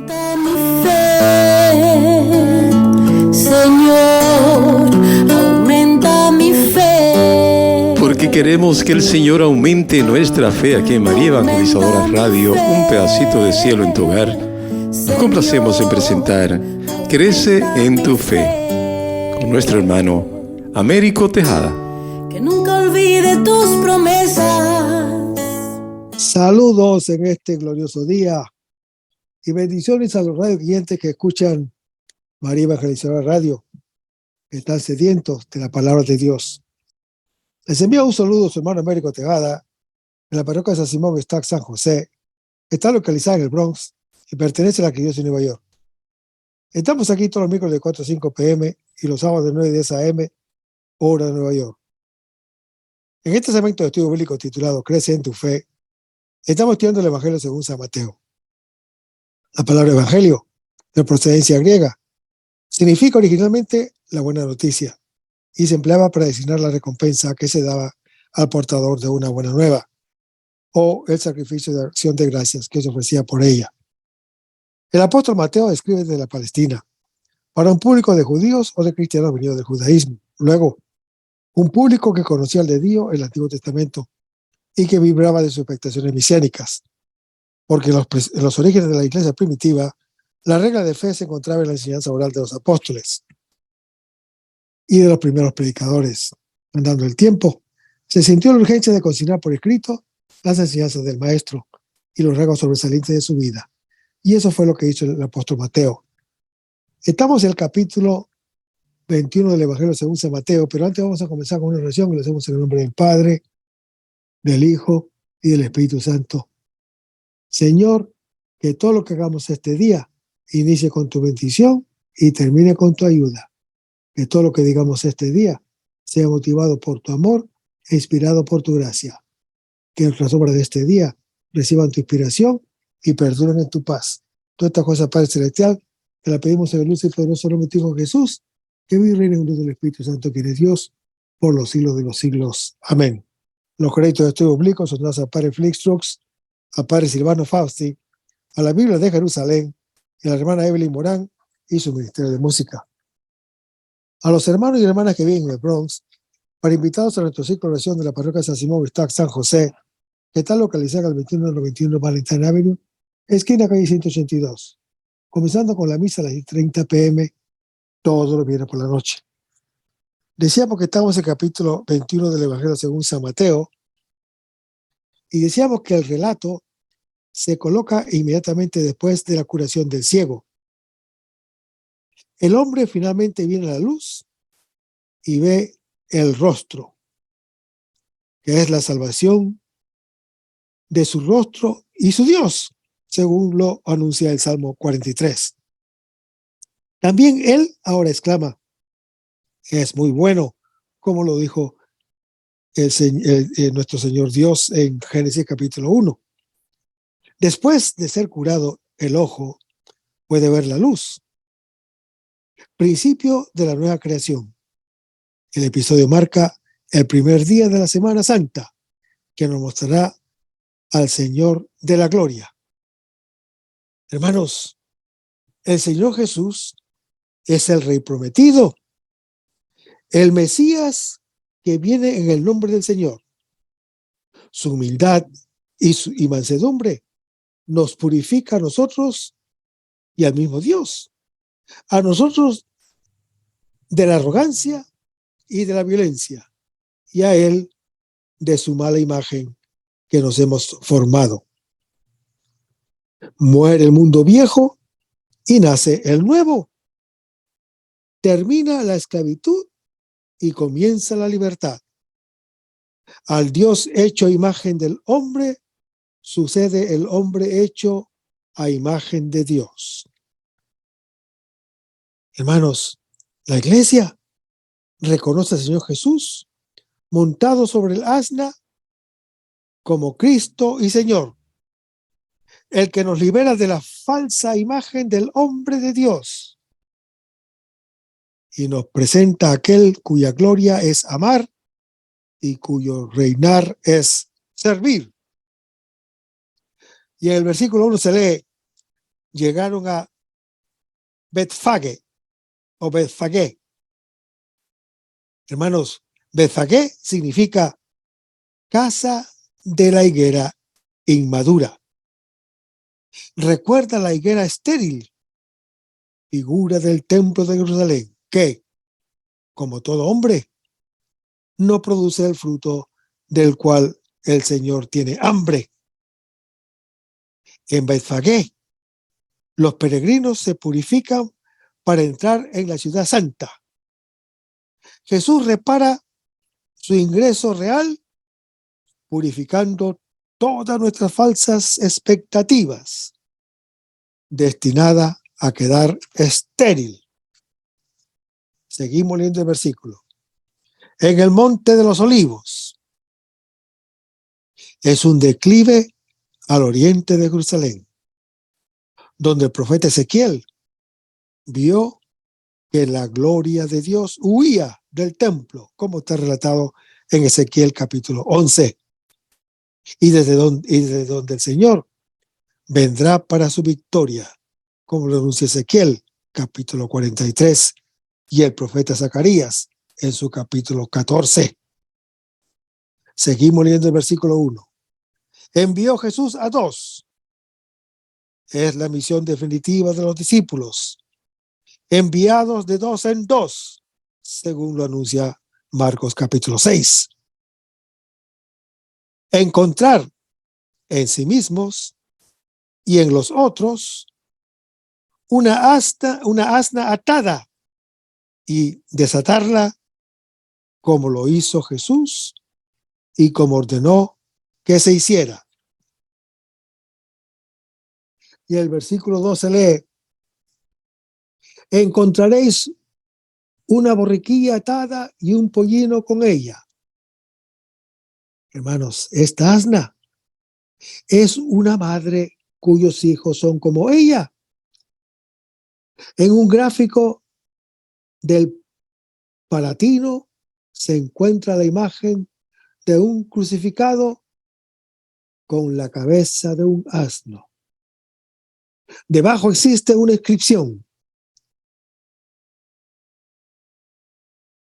Aumenta mi fe, Señor, aumenta mi fe. Porque queremos que el Señor aumente nuestra fe aquí en María Evangelizadora Radio, un pedacito de cielo en tu hogar. Nos complacemos en presentar Crece en tu fe con nuestro hermano Américo Tejada. Que nunca olvide tus promesas. Saludos en este glorioso día y bendiciones a los radio oyentes que escuchan María Evangelizadora Radio, que están sedientos de la palabra de Dios. Les envío un saludo a su hermano Américo Tejada en la parroquia de San Simón Stack San José, que está localizada en el Bronx y pertenece a la Arquidiócesis de Nueva York. Estamos aquí todos los miércoles de 4 a 5 p.m. y los sábados de 9 a 10 a.m. hora de Nueva York. En este segmento de estudio bíblico titulado Crece en tu fe, estamos estudiando el Evangelio según San Mateo. La palabra evangelio, de procedencia griega, significa originalmente la buena noticia y se empleaba para designar la recompensa que se daba al portador de una buena nueva o el sacrificio de acción de gracias que se ofrecía por ella. El apóstol Mateo escribe desde la Palestina para un público de judíos o de cristianos venidos del judaísmo. Luego, un público que conocía el de Dios, el Antiguo Testamento, y que vibraba de sus expectaciones mesiánicas. Porque en los orígenes de la iglesia primitiva, la regla de fe se encontraba en la enseñanza oral de los apóstoles y de los primeros predicadores. Andando el tiempo, se sintió la urgencia de consignar por escrito las enseñanzas del maestro y los rasgos sobresalientes de su vida. Y eso fue lo que hizo el apóstol Mateo. Estamos en el capítulo 21 del Evangelio según San Mateo, pero antes vamos a comenzar con una oración que lo hacemos en el nombre del Padre, del Hijo y del Espíritu Santo. Señor, que todo lo que hagamos este día inicie con tu bendición y termine con tu ayuda. Que todo lo que digamos este día sea motivado por tu amor e inspirado por tu gracia. Que las obras de este día reciban tu inspiración y perduren en tu paz. Toda esta cosa, Padre Celestial, te la pedimos en el luz y poderoso nombre de tu Hijo Jesús, que vive y reina en el del Espíritu Santo, quien es Dios, por los siglos de los siglos. Amén. Los créditos de estudio bíblico son dados a Padre Flixtrux, a Padre Silvano Fausti, a la Biblia de Jerusalén y a la hermana Evelyn Morán y su ministerio de música. A los hermanos y hermanas que viven en el Bronx, para invitados a nuestro ciclo de oración de la parroquia San Simón Stack San José, que está localizada al 2191 Valentine Avenue, esquina calle 182, comenzando con la misa a las 10:30 p.m. todos los viernes por la noche. Decíamos que estamos en el capítulo 21 del Evangelio según San Mateo, y decíamos que el relato se coloca inmediatamente después de la curación del ciego. El hombre finalmente viene a la luz y ve el rostro, que es la salvación de su rostro y su Dios, según lo anuncia el Salmo 43. También él ahora exclama, es muy bueno, como lo dijo nuestro Señor Dios en Génesis capítulo 1. Después de ser curado, el ojo puede ver la luz. Principio de la nueva creación. El episodio marca el primer día de la Semana Santa, que nos mostrará al Señor de la gloria. Hermanos, el Señor Jesús es el Rey prometido, el Mesías que viene en el nombre del Señor. Su humildad y mansedumbre nos purifica a nosotros y al mismo Dios. A nosotros de la arrogancia y de la violencia, y a Él de su mala imagen que nos hemos formado. Muere el mundo viejo y nace el nuevo. Termina la esclavitud y comienza la libertad. Al Dios hecho a imagen del hombre, sucede el hombre hecho a imagen de Dios. Hermanos, la iglesia reconoce al Señor Jesús montado sobre el asna como Cristo y Señor, el que nos libera de la falsa imagen del hombre de Dios y nos presenta a aquel cuya gloria es amar y cuyo reinar es servir. Y en el versículo 1 se lee, llegaron a Betfagé o Betfagé. Hermanos, Betfagé significa casa de la higuera inmadura. Recuerda la higuera estéril, figura del templo de Jerusalén, que, como todo hombre, no produce el fruto del cual el Señor tiene hambre. En Betfagé, los peregrinos se purifican para entrar en la ciudad santa. Jesús repara su ingreso real, purificando todas nuestras falsas expectativas, destinada a quedar estéril. Seguimos leyendo el versículo. En el monte de los olivos, es un declive al oriente de Jerusalén, donde el profeta Ezequiel vio que la gloria de Dios huía del templo, como está relatado en Ezequiel capítulo 11, y desde donde el Señor vendrá para su victoria, como lo anuncia Ezequiel capítulo 43 y el profeta Zacarías en su capítulo 14. Seguimos leyendo el versículo 1. Envió Jesús a dos. Es la misión definitiva de los discípulos, enviados de dos en dos, según lo anuncia Marcos capítulo 6. Encontrar en sí mismos y en los otros una asna atada y desatarla como lo hizo Jesús y como ordenó que se hiciera. Y el versículo 12 lee: encontraréis una borriquilla atada y un pollino con ella. Hermanos, esta asna es una madre cuyos hijos son como ella. En un gráfico del Palatino se encuentra la imagen de un crucificado con la cabeza de un asno. Debajo existe una inscripción: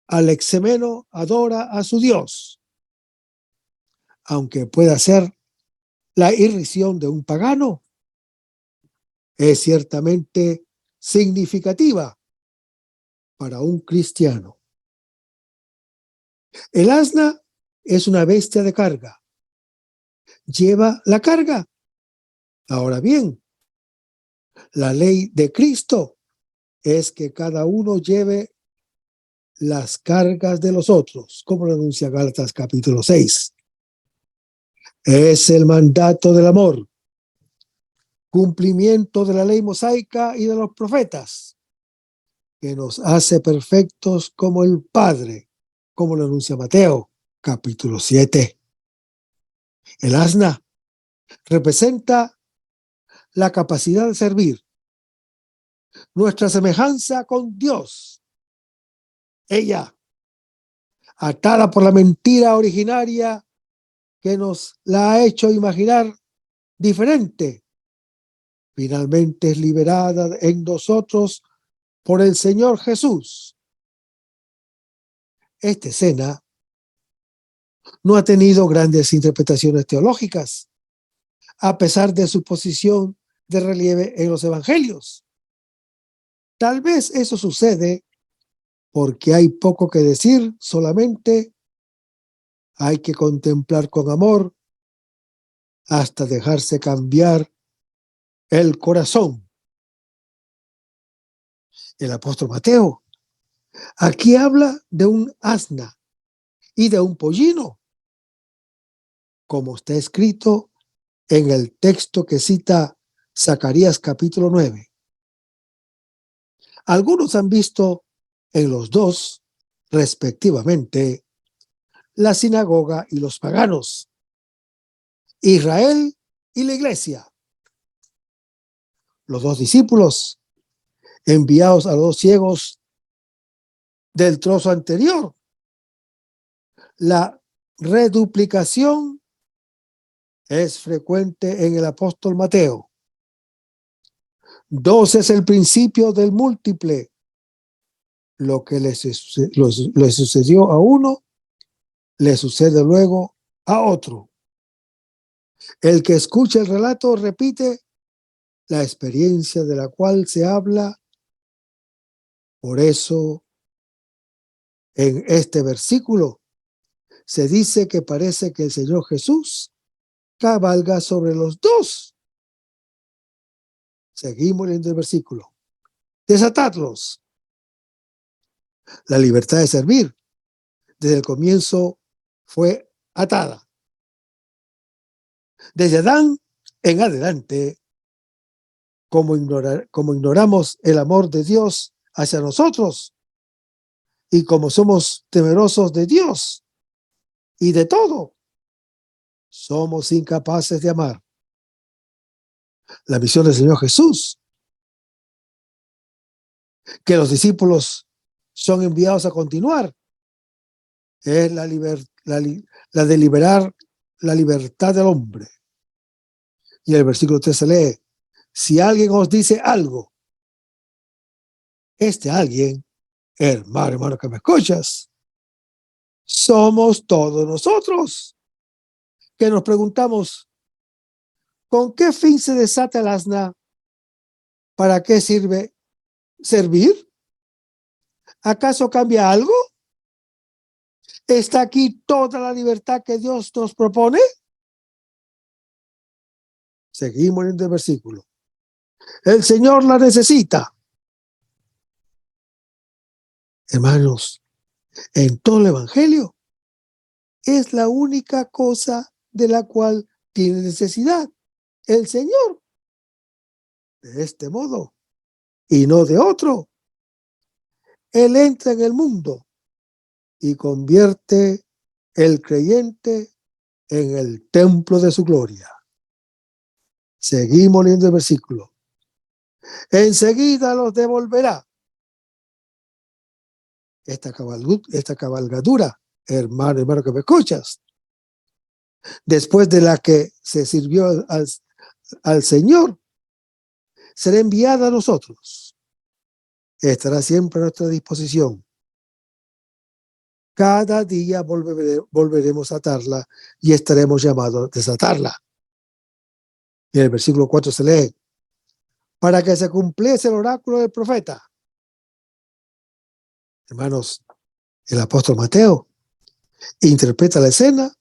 Alexemeno adora a su Dios. Aunque pueda ser la irrisión de un pagano, es ciertamente significativa para un cristiano. El asna es una bestia de carga. Lleva la carga. Ahora bien, la ley de Cristo es que cada uno lleve las cargas de los otros, como lo anuncia Gálatas capítulo 6. Es el mandato del amor, cumplimiento de la ley mosaica y de los profetas, que nos hace perfectos como el Padre, como lo anuncia Mateo capítulo 7. El asna representa la capacidad de servir, nuestra semejanza con Dios. Ella, atada por la mentira originaria que nos la ha hecho imaginar diferente, finalmente es liberada en nosotros por el Señor Jesús. Esta escena no ha tenido grandes interpretaciones teológicas, a pesar de su posición de relieve en los evangelios. Tal vez eso sucede porque hay poco que decir, solamente hay que contemplar con amor hasta dejarse cambiar el corazón. El apóstol Mateo aquí habla de un asna y de un pollino, como está escrito en el texto que cita Zacarías capítulo 9. Algunos han visto en los dos, respectivamente, la sinagoga y los paganos, Israel y la iglesia. Los dos discípulos enviados a los dos ciegos del trozo anterior. La reduplicación es frecuente en el apóstol Mateo. Dos es el principio del múltiple. Lo que le sucedió a uno, le sucede luego a otro. El que escucha el relato repite la experiencia de la cual se habla. Por eso, en este versículo, se dice que parece que el Señor Jesús cabalga sobre los dos. Seguimos leyendo el versículo. Desatadlos. La libertad de servir desde el comienzo fue atada. Desde Adán en adelante, como ignoramos el amor de Dios hacia nosotros y como somos temerosos de Dios y de todo, somos incapaces de amar. La misión del Señor Jesús, que los discípulos son enviados a continuar, es la de liberar la libertad del hombre. Y el versículo 3 se lee: si alguien os dice algo, este alguien, hermano que me escuchas, somos todos nosotros, que nos preguntamos, ¿con qué fin se desata el asna? ¿Para qué sirve servir? ¿Acaso cambia algo? ¿Está aquí toda la libertad que Dios nos propone? Seguimos en el versículo. El Señor la necesita. Hermanos, en todo el Evangelio es la única cosa de la cual tiene necesidad el Señor. De este modo y no de otro, Él entra en el mundo y convierte el creyente en el templo de su gloria. Seguimos leyendo el versículo. Enseguida los devolverá. Esta cabalgadura, hermano que me escuchas, después de la que se sirvió al Señor, será enviada a nosotros. Estará siempre a nuestra disposición. Cada día volveremos a atarla y estaremos llamados a desatarla. Y en el versículo 4 se lee: para que se cumpliese el oráculo del profeta. Hermanos, el apóstol Mateo interpreta la escena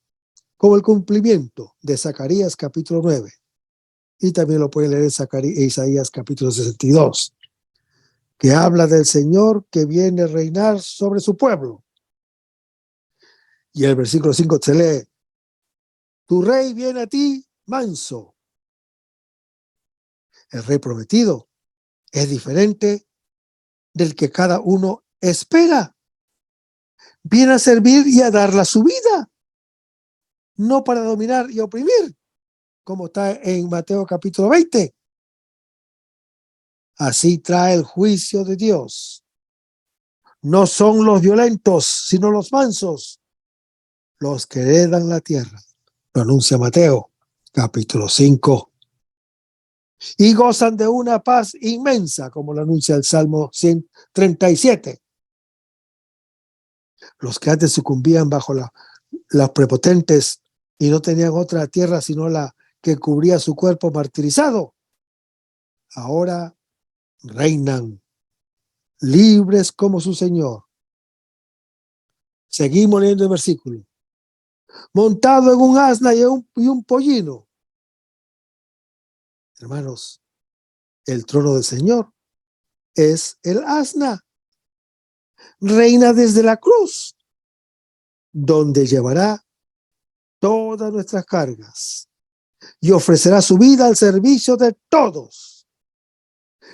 como el cumplimiento de Zacarías capítulo 9. Y también lo puede leer en Isaías capítulo 62, que habla del Señor que viene a reinar sobre su pueblo. Y el versículo 5 se lee: tu rey viene a ti manso. El rey prometido es diferente del que cada uno espera. Viene a servir y a darla su vida, no para dominar y oprimir, como está en Mateo capítulo 20. Así trae el juicio de Dios. No son los violentos, sino los mansos, los que heredan la tierra. Lo anuncia Mateo capítulo 5. Y gozan de una paz inmensa, como lo anuncia el Salmo 137. Los que antes sucumbían bajo las prepotentes y no tenían otra tierra sino la que cubría su cuerpo martirizado, ahora reinan libres como su Señor. Seguimos leyendo el versículo. Montado en un asna y un pollino. Hermanos, el trono del Señor es el asna. Reina desde la cruz, donde llevará todas nuestras cargas y ofrecerá su vida al servicio de todos.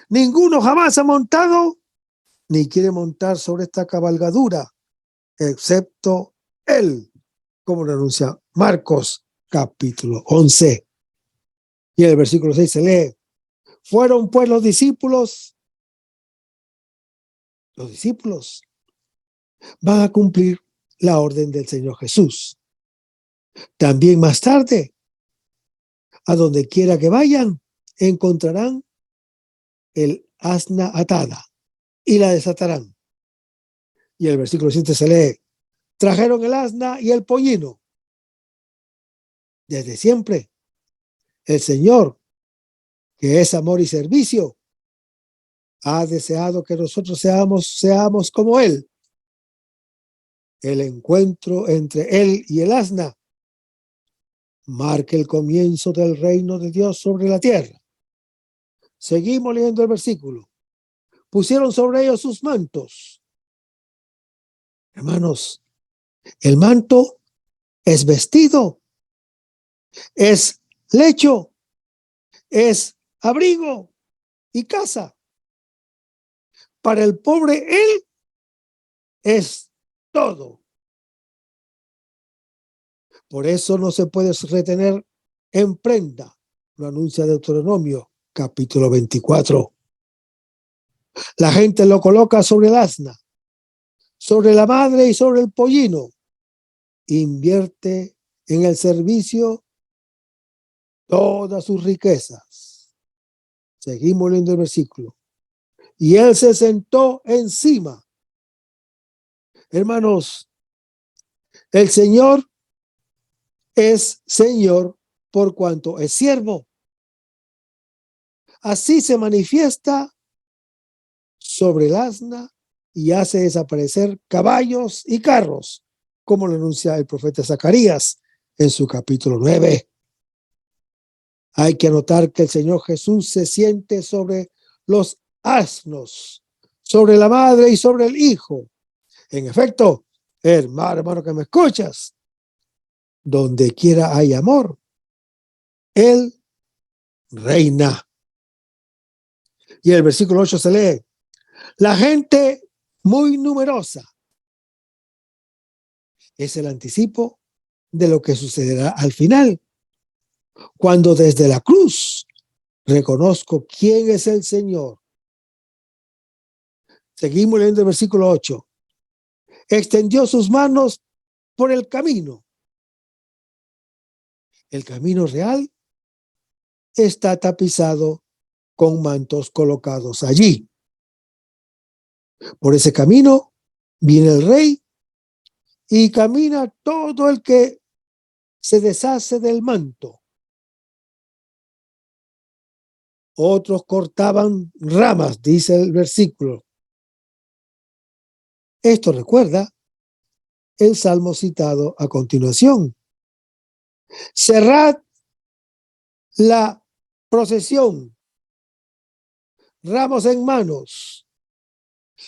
Ninguno jamás ha montado ni quiere montar sobre esta cabalgadura, excepto él, como lo anuncia Marcos capítulo 11. Y en el versículo 6 se lee: fueron pues los discípulos van a cumplir la orden del Señor Jesús. También más tarde, a donde quiera que vayan, encontrarán el asna atada y la desatarán. Y el versículo 7 se lee: trajeron el asna y el pollino. Desde siempre, el Señor, que es amor y servicio, ha deseado que nosotros seamos como Él. El encuentro entre Él y el asna marca el comienzo del reino de Dios sobre la tierra. Seguimos leyendo el versículo. Pusieron sobre ellos sus mantos. Hermanos, el manto es vestido, es lecho, es abrigo y casa. Para el pobre, Él es todo. Por eso no se puede retener en prenda, lo anuncia Deuteronomio, capítulo 24. La gente lo coloca sobre el asna, sobre la madre y sobre el pollino. Invierte en el servicio todas sus riquezas. Seguimos leyendo el versículo. Y él se sentó encima. Hermanos, el Señor es Señor por cuanto es siervo. Así se manifiesta sobre el asna y hace desaparecer caballos y carros, como lo anuncia el profeta Zacarías en su capítulo 9. Hay que anotar que el Señor Jesús se siente sobre los asnos, sobre la madre y sobre el hijo. En efecto, hermano que me escuchas, donde quiera hay amor, Él reina. Y el versículo 8 se lee: la gente muy numerosa. Es el anticipo de lo que sucederá al final, cuando desde la cruz reconozco quién es el Señor. Seguimos leyendo el versículo 8. Extendió sus manos por el camino. El camino real está tapizado con mantos colocados allí. Por ese camino viene el rey y camina todo el que se deshace del manto. Otros cortaban ramas, dice el versículo. Esto recuerda el salmo citado a continuación. Cerrad la procesión, ramos en manos,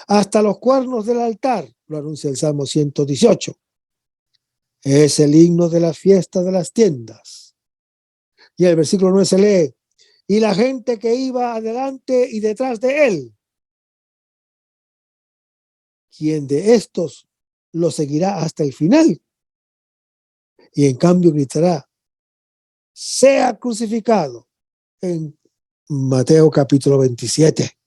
hasta los cuernos del altar, lo anuncia el Salmo 118. Es el himno de la fiesta de las tiendas. Y el versículo 9 se lee: y la gente que iba adelante y detrás de él, ¿quién de estos lo seguirá hasta el final? Y en cambio gritará: sea crucificado, en Mateo capítulo 27.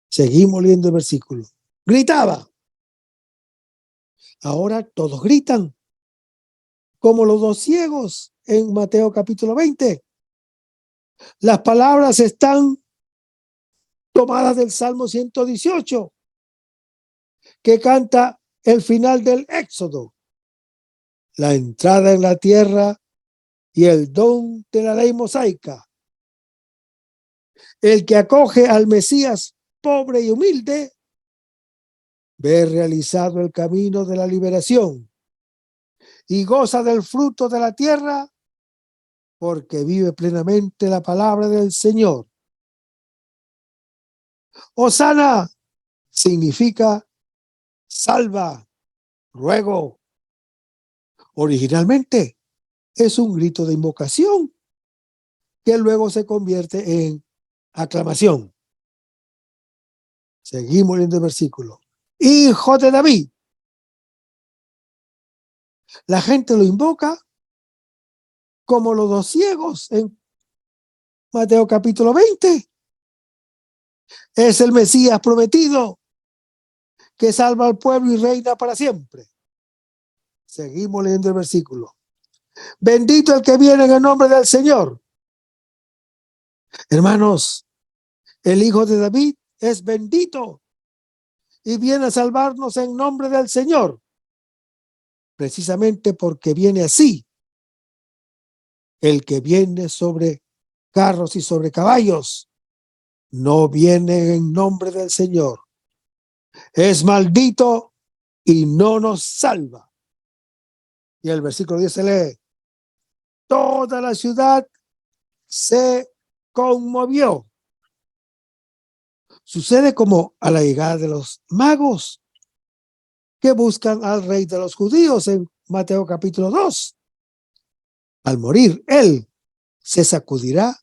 Seguimos leyendo el versículo. Gritaba. Ahora todos gritan, como los dos ciegos en Mateo capítulo 20. Las palabras están tomadas del Salmo 118, que canta el final del Éxodo, la entrada en la tierra y el don de la ley mosaica. El que acoge al Mesías pobre y humilde ve realizado el camino de la liberación y goza del fruto de la tierra porque vive plenamente la palabra del Señor. Hosana significa salva, ruego. Originalmente es un grito de invocación que luego se convierte en aclamación. Seguimos leyendo el versículo. Hijo de David. La gente lo invoca como los dos ciegos en Mateo capítulo 20. Es el Mesías prometido que salva al pueblo y reina para siempre. Seguimos leyendo el versículo. Bendito el que viene en el nombre del Señor. Hermanos, El Hijo de David es bendito y viene a salvarnos en nombre del Señor, precisamente porque viene así. El que viene sobre carros y sobre caballos no viene en nombre del Señor. Es maldito y no nos salva. Y el versículo 10 se lee: toda la ciudad se conmovió. Sucede como a la llegada de los magos que buscan al rey de los judíos en Mateo capítulo 2. Al morir él, se sacudirá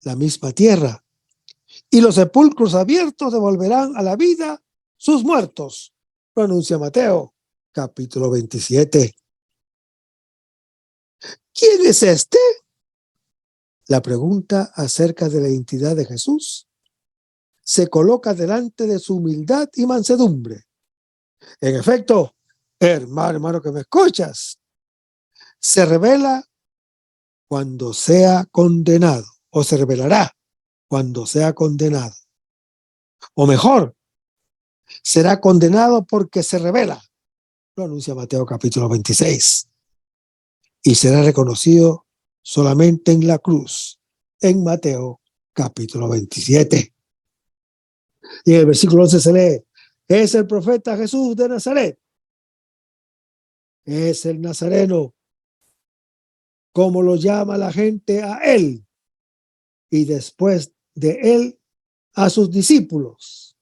la misma tierra y los sepulcros abiertos devolverán a la vida sus muertos. Lo anuncia Mateo capítulo 27. ¿Quién es este? La pregunta acerca de la identidad de Jesús se coloca delante de su humildad y mansedumbre. En efecto, hermano que me escuchas, se revela cuando sea condenado, o se revelará cuando sea condenado. O mejor, será condenado porque se revela. Lo anuncia Mateo capítulo 26. Y será reconocido solamente en la cruz, en Mateo capítulo 27. Y en el versículo 11 se lee: es el profeta Jesús de Nazaret. Es el nazareno, como lo llama la gente a él, y después de él a sus discípulos.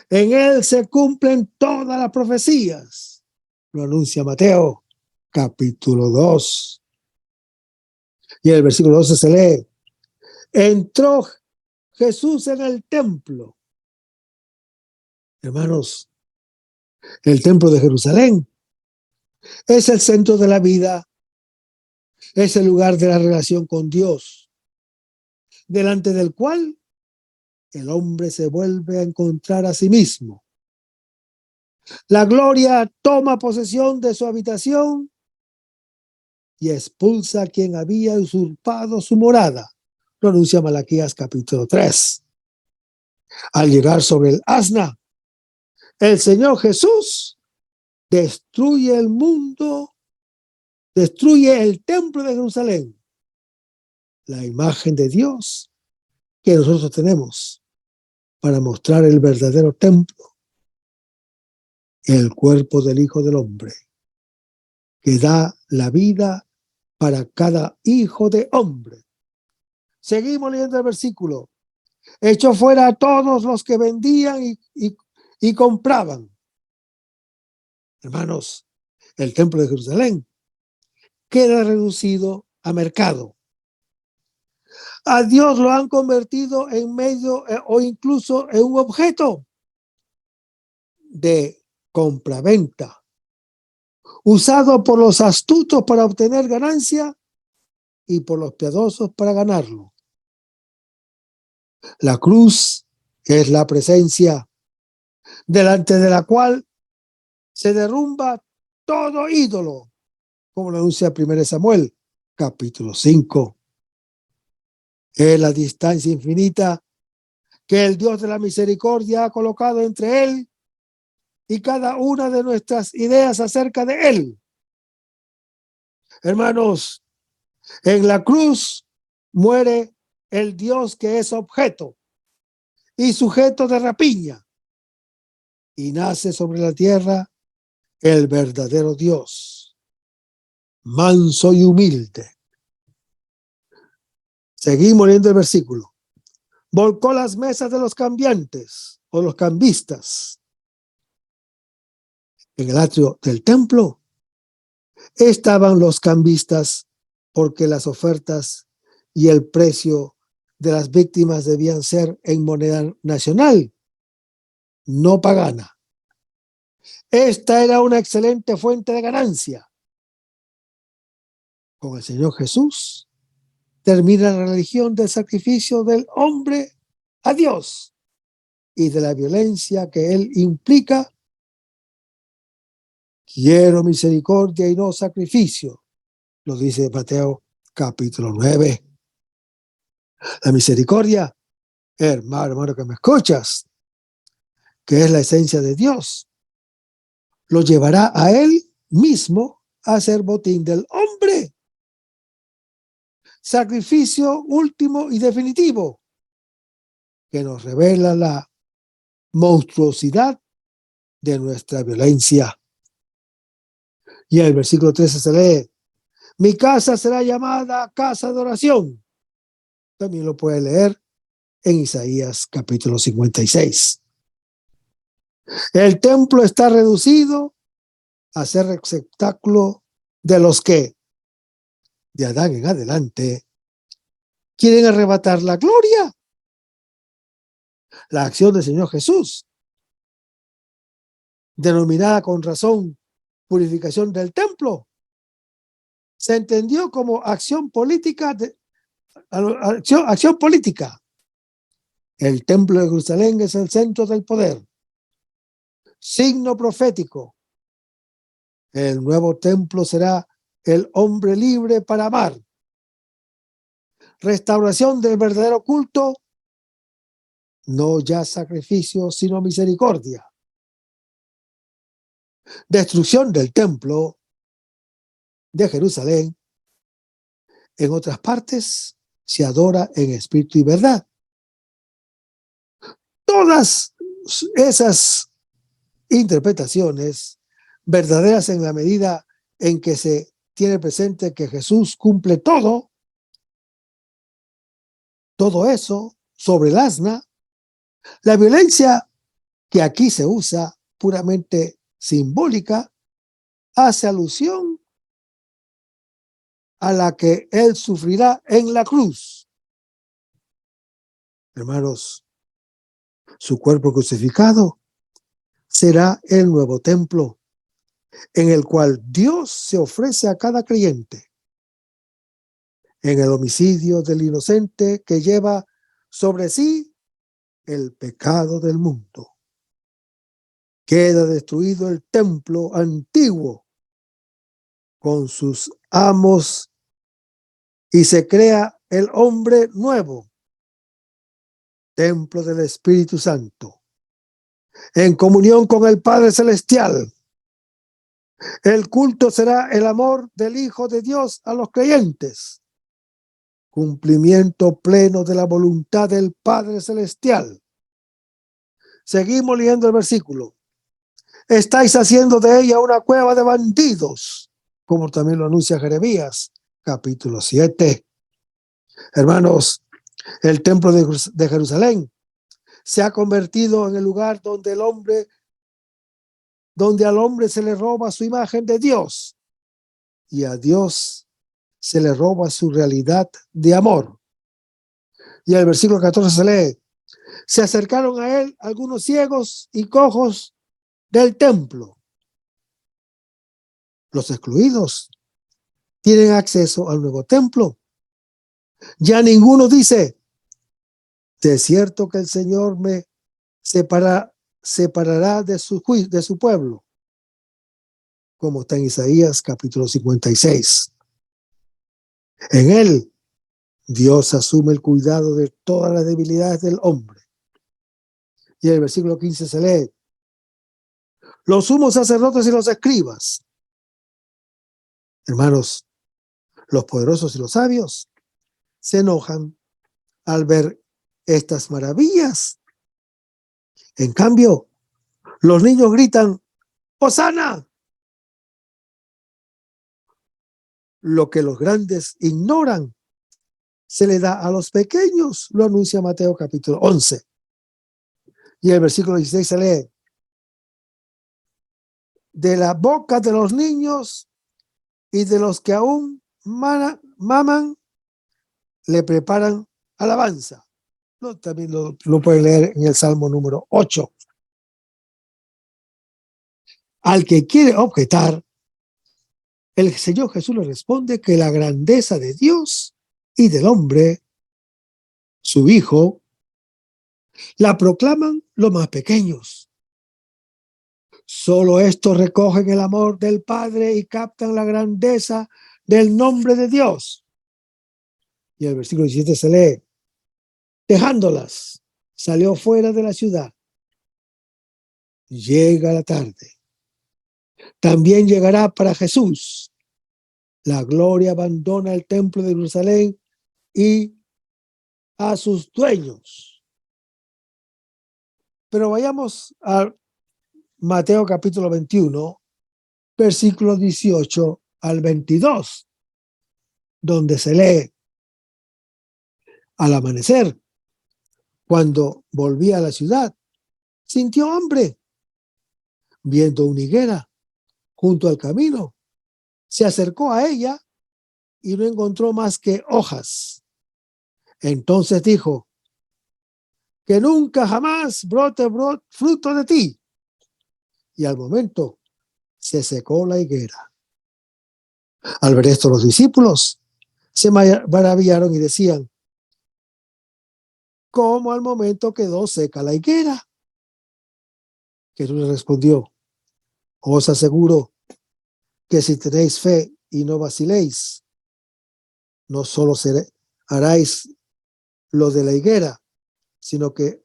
En él se cumplen todas las profecías. Lo anuncia Mateo capítulo 2. Y en el versículo 12 se lee: entró Jesús en el templo. Hermanos, el templo de Jerusalén es el centro de la vida, es el lugar de la relación con Dios, delante del cual el hombre se vuelve a encontrar a sí mismo. La gloria toma posesión de su habitación y expulsa a quien había usurpado su morada. Lo anuncia Malaquías capítulo 3. Al llegar sobre el asna, el Señor Jesús destruye el mundo, destruye el templo de Jerusalén, la imagen de Dios que nosotros tenemos para mostrar el verdadero templo, el cuerpo del Hijo del Hombre, que da la vida para cada hijo de hombre. Seguimos leyendo el versículo. Echó fuera a todos los que vendían y compraban. Hermanos, el templo de Jerusalén queda reducido a mercado. A Dios lo han convertido en medio o incluso en un objeto de compraventa, usado por los astutos para obtener ganancia y por los piadosos para ganarlo. La cruz es la presencia delante de la cual se derrumba todo ídolo, como lo anuncia 1 Samuel capítulo 5. Es la distancia infinita que el Dios de la misericordia ha colocado entre él y cada una de nuestras ideas acerca de él. Hermanos, en la cruz muere el Dios que es objeto y sujeto de rapiña, y nace sobre la tierra el verdadero Dios, manso y humilde. Seguimos leyendo el versículo. Volcó las mesas de los cambiantes o los cambistas. En el atrio del templo estaban los cambistas porque las ofertas y el precio de las víctimas debían ser en moneda nacional, no pagana. Esta era una excelente fuente de ganancia. Con el Señor Jesús termina la religión del sacrificio del hombre a Dios y de la violencia que él implica. Quiero misericordia y no sacrificio, lo dice Mateo capítulo 9. La misericordia hermano que me escuchas, que es la esencia de Dios, lo llevará a él mismo a ser botín del hombre. Sacrificio último y definitivo que nos revela la monstruosidad de nuestra violencia. Y en el versículo 13 se lee: mi casa será llamada casa de oración. También lo puede leer en Isaías capítulo 56. El templo está reducido a ser receptáculo de los que, de Adán en adelante, quieren arrebatar la gloria. La acción del Señor Jesús, denominada con razón purificación del templo, se entendió como acción política. Acción política. El templo de Jerusalén es el centro del poder. Signo profético. El nuevo templo será el hombre libre para amar. Restauración del verdadero culto, no ya sacrificio, sino misericordia. Destrucción del templo de Jerusalén. En otras partes se adora en espíritu y verdad. Todas esas interpretaciones, verdaderas en la medida en que se tiene presente que Jesús cumple todo eso sobre el asna. La violencia que aquí se usa, puramente simbólica, hace alusión a la que él sufrirá en la cruz. Hermanos, su cuerpo crucificado será el nuevo templo en el cual Dios se ofrece a cada creyente. En el homicidio del inocente que lleva sobre sí el pecado del mundo. Queda destruido el templo antiguo con sus amos y se crea el hombre nuevo, templo del Espíritu Santo, en comunión con el Padre Celestial. El culto será el amor del Hijo de Dios a los creyentes, cumplimiento pleno de la voluntad del Padre Celestial. Seguimos leyendo el versículo. Estáis haciendo de ella una cueva de bandidos, como también lo anuncia Jeremías, capítulo 7. Hermanos, el templo de Jerusalén se ha convertido en el lugar donde al hombre se le roba su imagen de Dios y a Dios se le roba su realidad de amor. Y el versículo 14 se lee: se acercaron a él algunos ciegos y cojos del templo. Los excluidos tienen acceso al nuevo templo. Ya ninguno dice: de cierto que el Señor me separará de su pueblo, como está en Isaías capítulo 56. En él, Dios asume el cuidado de todas las debilidades del hombre. Y en el versículo 15 se lee: los sumos sacerdotes y los escribas. Hermanos, los poderosos y los sabios se enojan al ver estas maravillas. En cambio, los niños gritan: ¡Hosana! Lo que los grandes ignoran se le da a los pequeños, lo anuncia Mateo capítulo 11. Y el versículo 16 se lee: de la boca de los niños y de los que aún maman, le preparan alabanza. También lo pueden leer en el Salmo número 8. Al que quiere objetar, el Señor Jesús le responde que la grandeza de Dios y del hombre, su Hijo, la proclaman los más pequeños. Solo estos recogen el amor del Padre y captan la grandeza del nombre de Dios. Y el versículo 17 se lee: dejándolas salió fuera de la ciudad. Llega la tarde. También llegará para Jesús. La gloria abandona el templo de Jerusalén y a sus dueños. Pero vayamos a Mateo capítulo 21, versículos 18 al 22, donde se lee: al amanecer, cuando volvía a la ciudad, sintió hambre. Viendo una higuera junto al camino, se acercó a ella y no encontró más que hojas. Entonces dijo: que nunca jamás brote fruto de ti. Y al momento se secó la higuera. Al ver esto, los discípulos se maravillaron y decían: ¿cómo al momento quedó seca la higuera? Jesús les respondió: os aseguro que si tenéis fe y no vaciléis, no solo haráis lo de la higuera, sino que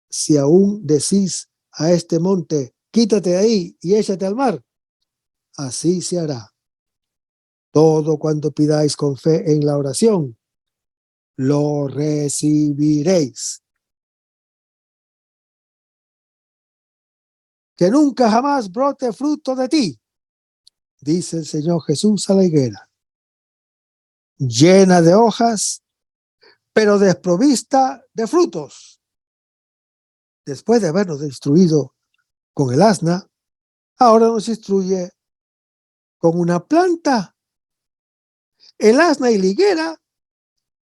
si aún decís a este monte: quítate de ahí y échate al mar, así se hará. Todo cuanto pidáis con fe en la oración, lo recibiréis. Que nunca jamás brote fruto de ti, dice el Señor Jesús a la higuera, llena de hojas, pero desprovista de frutos. Después de habernos destruido con el asna, ahora nos instruye con una planta. El asna y la higuera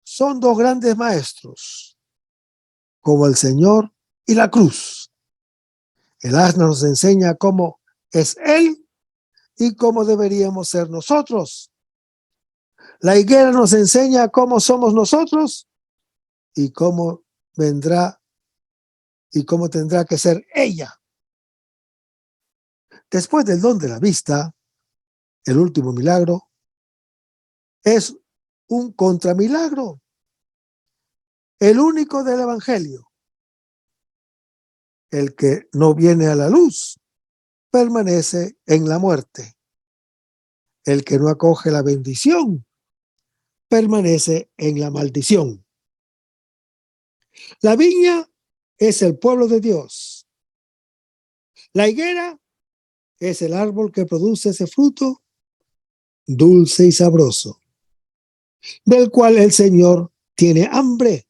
son dos grandes maestros, como el Señor y la cruz. El asna nos enseña cómo es Él y cómo deberíamos ser nosotros. La higuera nos enseña cómo somos nosotros y cómo vendrá y cómo tendrá que ser ella. Después del don de la vista, el último milagro es un contramilagro, el único del Evangelio. El que no viene a la luz permanece en la muerte. El que no acoge la bendición permanece en la maldición. La viña es el pueblo de Dios. La higuera es el árbol que produce ese fruto dulce y sabroso, del cual el Señor tiene hambre.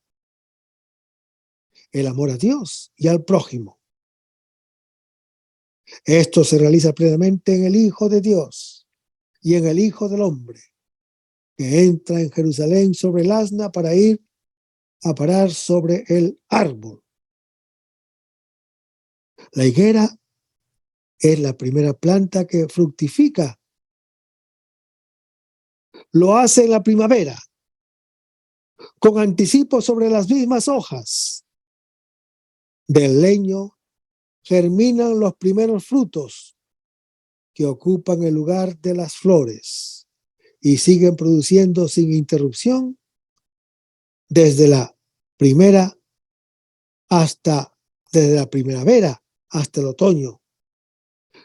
El amor a Dios y al prójimo. Esto se realiza plenamente en el Hijo de Dios y en el Hijo del Hombre, que entra en Jerusalén sobre el asna para ir a parar sobre el árbol. La higuera es la primera planta que fructifica. Lo hace en la primavera, con anticipo sobre las mismas hojas. Del leño germinan los primeros frutos que ocupan el lugar de las flores y siguen produciendo sin interrupción desde la primavera hasta el otoño.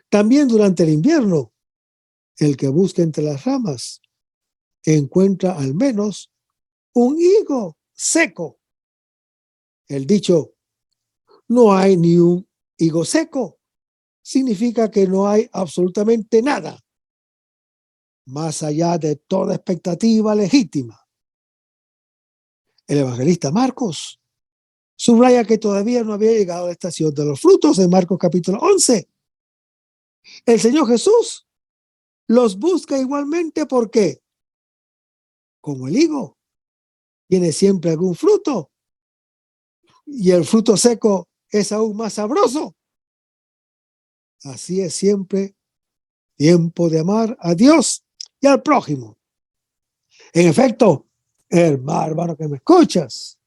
También durante el invierno, el que busca entre las ramas encuentra al menos un higo seco. El dicho "no hay ni un higo seco" significa que no hay absolutamente nada más allá de toda expectativa legítima. El evangelista Marcos subraya que todavía no había llegado la estación de los frutos en Marcos capítulo 11. El Señor Jesús los busca igualmente porque, como el higo, tiene siempre algún fruto y el fruto seco es aún más sabroso. Así es siempre tiempo de amar a Dios y al prójimo. En efecto, hermano que me escuchas,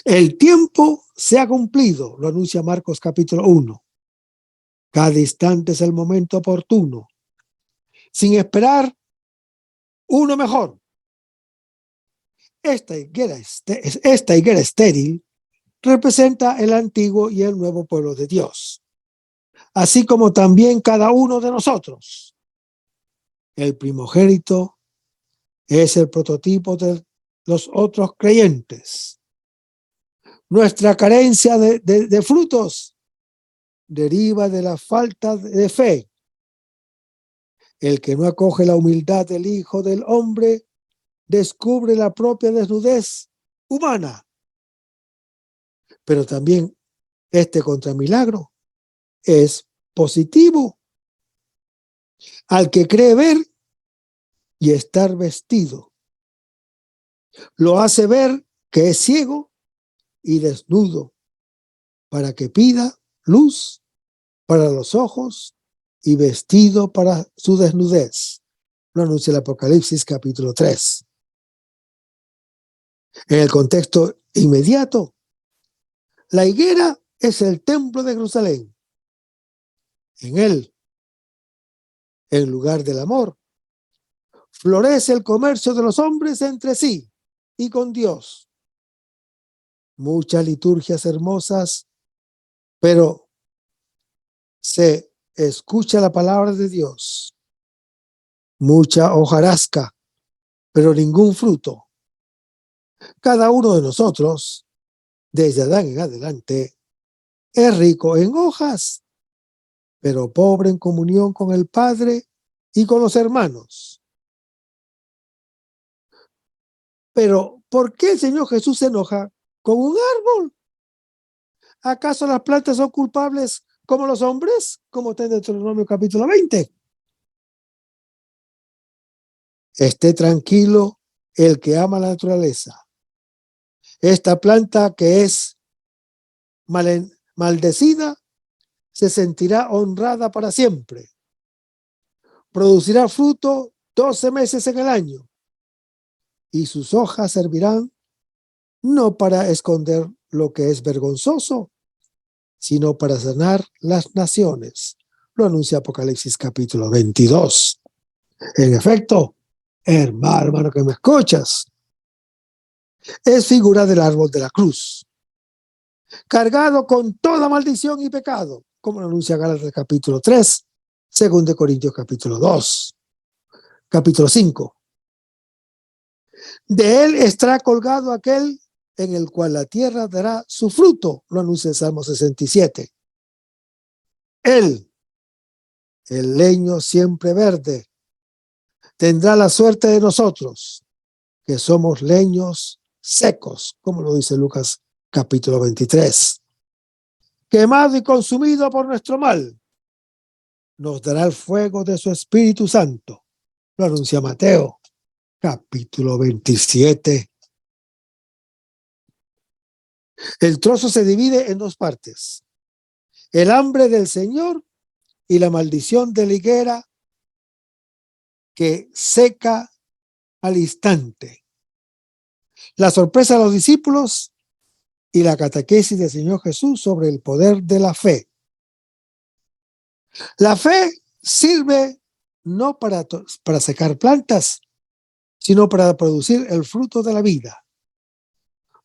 el tiempo se ha cumplido, lo anuncia Marcos capítulo 1. Cada instante es el momento oportuno, sin esperar uno mejor. Esta higuera estéril representa el antiguo y el nuevo pueblo de Dios, así como también cada uno de nosotros. El primogénito es el prototipo de los otros creyentes. Nuestra carencia de frutos deriva de la falta de fe. El que no acoge la humildad del Hijo del Hombre descubre la propia desnudez humana. Pero también este contramilagro es positivo. Al que cree ver y estar vestido, lo hace ver que es ciego y desnudo, para que pida luz para los ojos y vestido para su desnudez. Lo anuncia el Apocalipsis capítulo 3. En el contexto inmediato, la higuera es el templo de Jerusalén. En él, en lugar del amor, florece el comercio de los hombres entre sí y con Dios. Muchas liturgias hermosas, pero se escucha la palabra de Dios. Mucha hojarasca, pero ningún fruto. Cada uno de nosotros, desde Adán en adelante, es rico en hojas, pero pobre en comunión con el Padre y con los hermanos. Pero, ¿por qué el Señor Jesús se enoja con un árbol? ¿Acaso las plantas son culpables como los hombres? Como está en Deuteronomio capítulo 20. Esté tranquilo el que ama la naturaleza. Esta planta que es maldecida se sentirá honrada para siempre. Producirá fruto 12 meses en el año y sus hojas servirán no para esconder lo que es vergonzoso, sino para sanar las naciones. Lo anuncia Apocalipsis capítulo 22. En efecto, hermano que me escuchas, es figura del árbol de la cruz, cargado con toda maldición y pecado, como lo anuncia Gálatas capítulo 3, 2 Corintios capítulo 2, capítulo 5. De él estará colgado aquel en el cual la tierra dará su fruto, lo anuncia el Salmo 67. Él, el leño siempre verde, tendrá la suerte de nosotros, que somos leños secos, como lo dice Lucas capítulo 23. Quemado y consumido por nuestro mal, nos dará el fuego de su Espíritu Santo, lo anuncia Mateo capítulo 27. El trozo se divide en dos partes: el hambre del Señor y la maldición de la higuera que seca al instante. La sorpresa de los discípulos y la catequesis del Señor Jesús sobre el poder de la fe. La fe sirve no para secar plantas, sino para producir el fruto de la vida.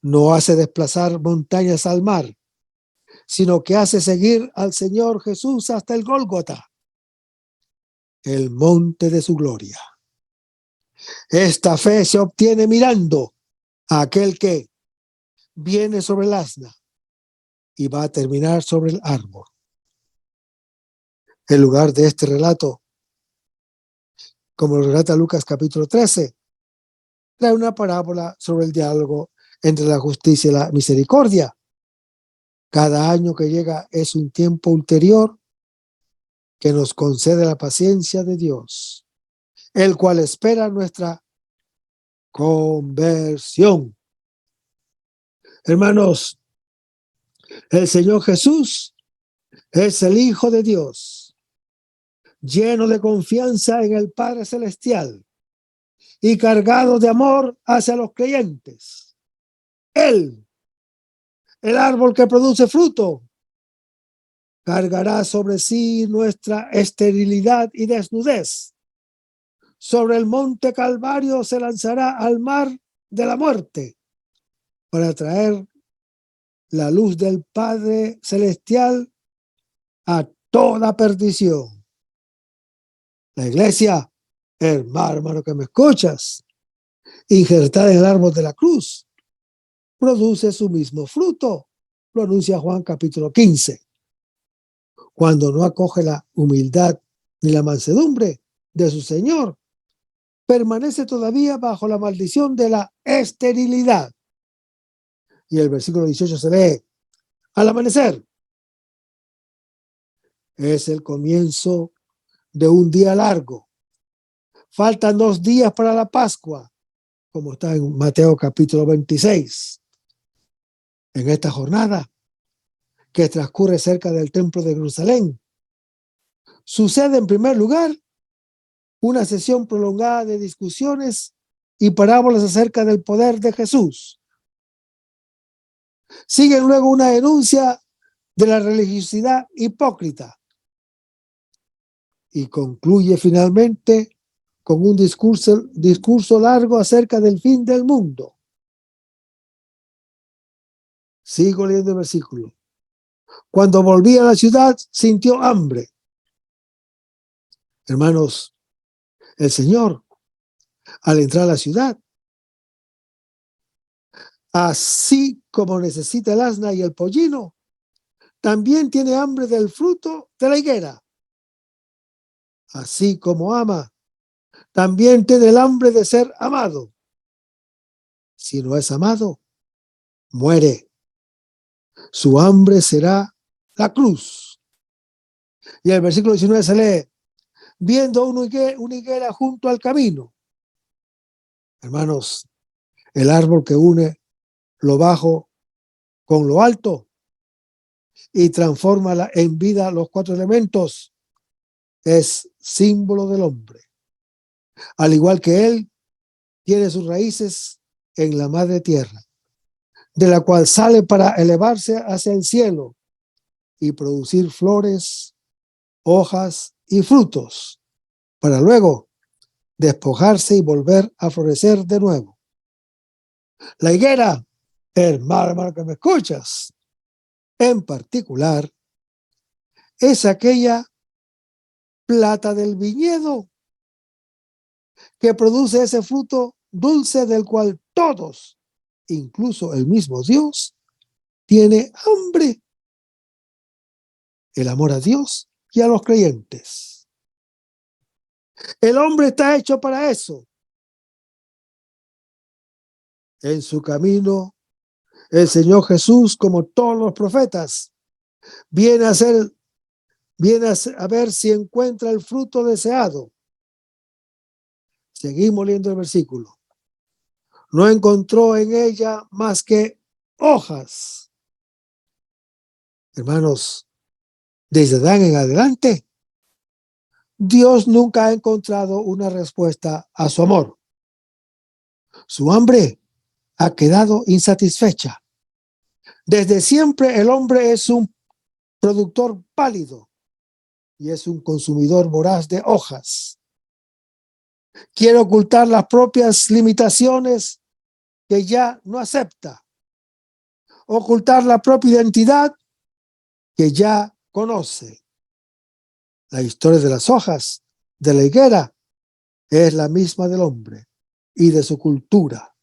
No hace desplazar montañas al mar, sino que hace seguir al Señor Jesús hasta el Gólgota, el monte de su gloria. Esta fe se obtiene mirando a aquel que viene sobre el asna y va a terminar sobre el árbol. En lugar de este relato, como lo relata Lucas capítulo 13, trae una parábola sobre el diálogo entre la justicia y la misericordia. Cada año que llega es un tiempo ulterior que nos concede la paciencia de Dios, el cual espera nuestra conversión. Hermanos, el Señor Jesús es el Hijo de Dios, lleno de confianza en el Padre Celestial y cargado de amor hacia los creyentes. Él, el árbol que produce fruto, cargará sobre sí nuestra esterilidad y desnudez. Sobre el monte Calvario se lanzará al mar de la muerte para traer la luz del Padre Celestial a toda perdición. La iglesia, hermano que me escuchas, injertada en el árbol de la cruz, produce su mismo fruto. Lo anuncia Juan capítulo 15. Cuando no acoge la humildad ni la mansedumbre de su Señor, permanece todavía bajo la maldición de la esterilidad. Y el versículo 18 se lee: al amanecer es el comienzo de un día largo. Faltan 2 días para la Pascua, como está en Mateo capítulo 26. En esta jornada que transcurre cerca del templo de Jerusalén, sucede en primer lugar una sesión prolongada de discusiones y parábolas acerca del poder de Jesús. Sigue luego una denuncia de la religiosidad hipócrita y concluye finalmente con un discurso largo acerca del fin del mundo. Sigo leyendo el versículo. Cuando volvía a la ciudad, sintió hambre. Hermanos, el Señor, al entrar a la ciudad, así como necesita el asna y el pollino, también tiene hambre del fruto de la higuera. Así como ama, también tiene el hambre de ser amado. Si no es amado, muere. Su hambre será la cruz. Y el versículo 19 se lee: viendo una higuera junto al camino. Hermanos, el árbol que une lo bajo con lo alto y transforma en vida los 4 elementos es símbolo del hombre. Al igual que él, tiene sus raíces en la madre tierra, de la cual sale para elevarse hacia el cielo y producir flores, hojas y frutos, para luego despojarse y volver a florecer de nuevo. La higuera, hermano que me escuchas, en particular, es aquella planta del viñedo que produce ese fruto dulce del cual todos, incluso el mismo Dios, tiene hambre. El amor a Dios y a los creyentes. El hombre está hecho para eso. En su camino, el Señor Jesús, como todos los profetas, viene a ver si encuentra el fruto deseado. Seguimos leyendo el versículo. No encontró en ella más que hojas. Hermanos, desde Adán en adelante, Dios nunca ha encontrado una respuesta a su amor. Su hambre ha quedado insatisfecha. Desde siempre el hombre es un productor pálido y es un consumidor voraz de hojas. Quiere ocultar las propias limitaciones que ya no acepta. Ocultar la propia identidad que ya conoce. La historia de las hojas de la higuera es la misma del hombre y de su cultura.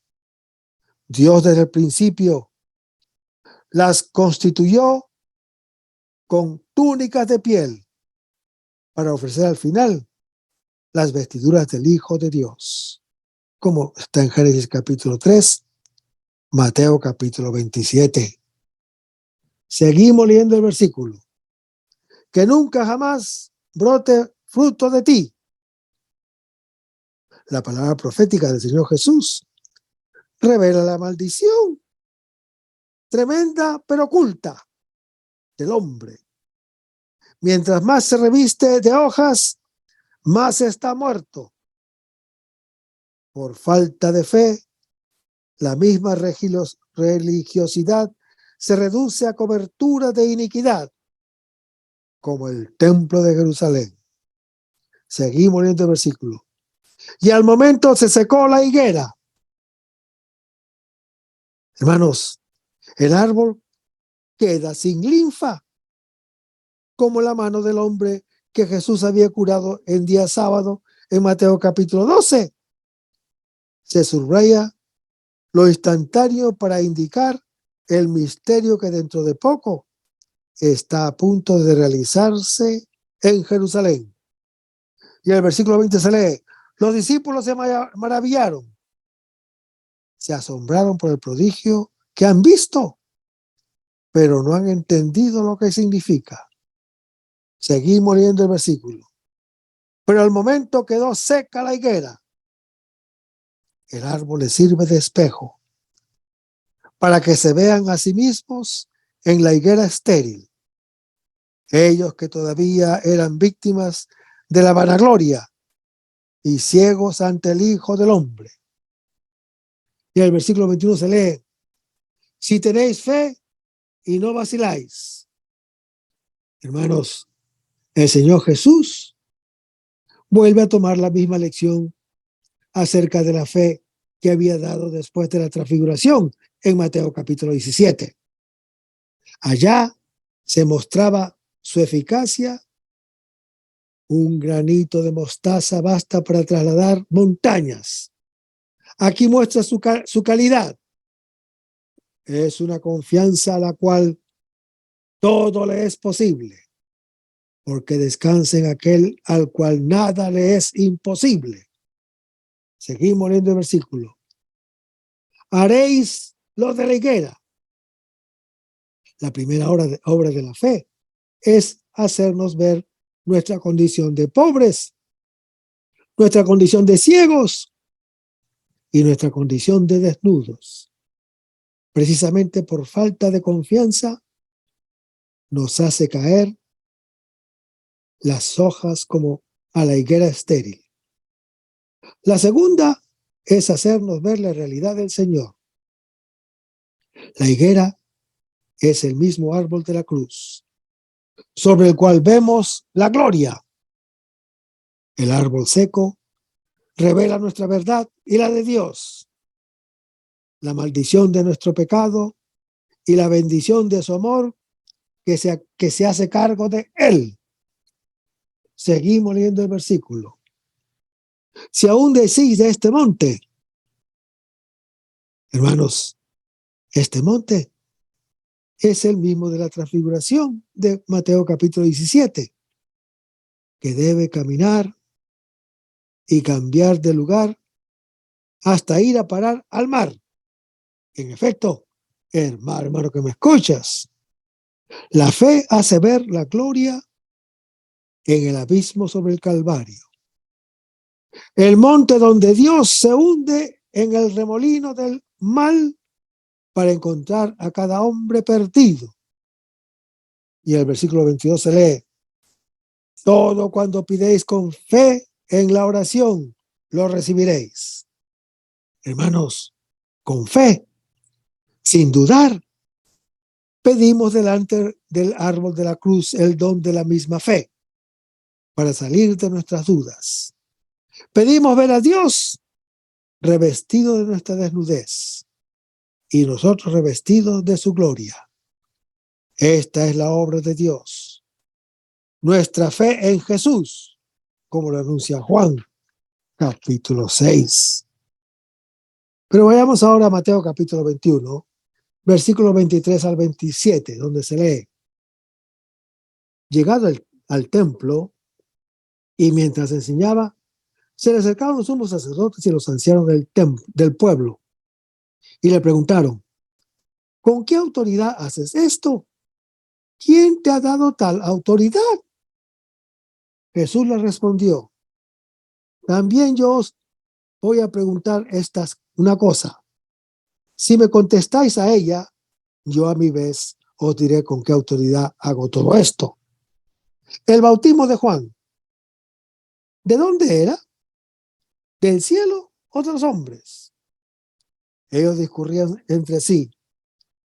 Dios desde el principio las constituyó con túnicas de piel para ofrecer al final las vestiduras del Hijo de Dios, como está en Génesis capítulo 3, Mateo capítulo 27. Seguimos leyendo el versículo. Que nunca jamás brote fruto de ti. La palabra profética del Señor Jesús revela la maldición tremenda pero oculta del hombre. Mientras más se reviste de hojas, más está muerto. Por falta de fe, la misma religiosidad se reduce a cobertura de iniquidad, como el templo de Jerusalén. Seguimos leyendo el versículo. Y al momento se secó la higuera Hermanos, el árbol queda sin linfa, como la mano del hombre que Jesús había curado en día sábado en Mateo capítulo 12. Se subraya lo instantáneo para indicar el misterio que dentro de poco está a punto de realizarse en Jerusalén. Y en el versículo 20 se lee: los discípulos se maravillaron, se asombraron por el prodigio que han visto, pero no han entendido lo que significa. Seguimos leyendo el versículo. Pero al momento quedó seca la higuera. El árbol les sirve de espejo para que se vean a sí mismos en la higuera estéril. Ellos que todavía eran víctimas de la vanagloria y ciegos ante el Hijo del Hombre. Y en el versículo 21 se lee: si tenéis fe y no vaciláis. Hermanos, el Señor Jesús vuelve a tomar la misma lección acerca de la fe que había dado después de la transfiguración en Mateo capítulo 17. Allá se mostraba su eficacia. Un granito de mostaza basta para trasladar montañas. Aquí muestra su calidad. Es una confianza a la cual todo le es posible, porque descansa en aquel al cual nada le es imposible. Seguimos leyendo el versículo. Haréis lo de la higuera. La primera obra de la fe es hacernos ver nuestra condición de pobres, nuestra condición de ciegos y nuestra condición de desnudos. Precisamente por falta de confianza nos hace caer las hojas como a la higuera estéril. La segunda es hacernos ver la realidad del Señor. La higuera es el mismo árbol de la cruz, sobre el cual vemos la gloria. El árbol seco revela nuestra verdad y la de Dios, la maldición de nuestro pecado y la bendición de su amor que se hace cargo de él. Seguimos leyendo el versículo. Si aún decís de este monte, hermanos, este monte es el mismo de la transfiguración de Mateo capítulo 17, que debe caminar y cambiar de lugar hasta ir a parar al mar. En efecto, hermano que me escuchas, la fe hace ver la gloria en el abismo sobre el Calvario. El monte donde Dios se hunde en el remolino del mal para encontrar a cada hombre perdido. Y el versículo 22 se lee: todo cuando pidéis con fe en la oración, lo recibiréis. Hermanos, con fe, sin dudar, pedimos delante del árbol de la cruz el don de la misma fe para salir de nuestras dudas. Pedimos ver a Dios revestido de nuestra desnudez y nosotros revestidos de su gloria. Esta es la obra de Dios. Nuestra fe en Jesús, como lo anuncia Juan, capítulo 6. Pero vayamos ahora a Mateo capítulo 21, versículos 23 al 27, donde se lee: llegado al templo, y mientras enseñaba, se le acercaron los sumos sacerdotes y los ancianos del pueblo, y le preguntaron: ¿con qué autoridad haces esto? ¿Quién te ha dado tal autoridad? Jesús les respondió: también yo os voy a preguntar una cosa. Si me contestáis a ella, yo a mi vez os diré con qué autoridad hago todo esto. El bautismo de Juan, ¿de dónde era? ¿Del cielo o de los hombres? Ellos discurrían entre sí.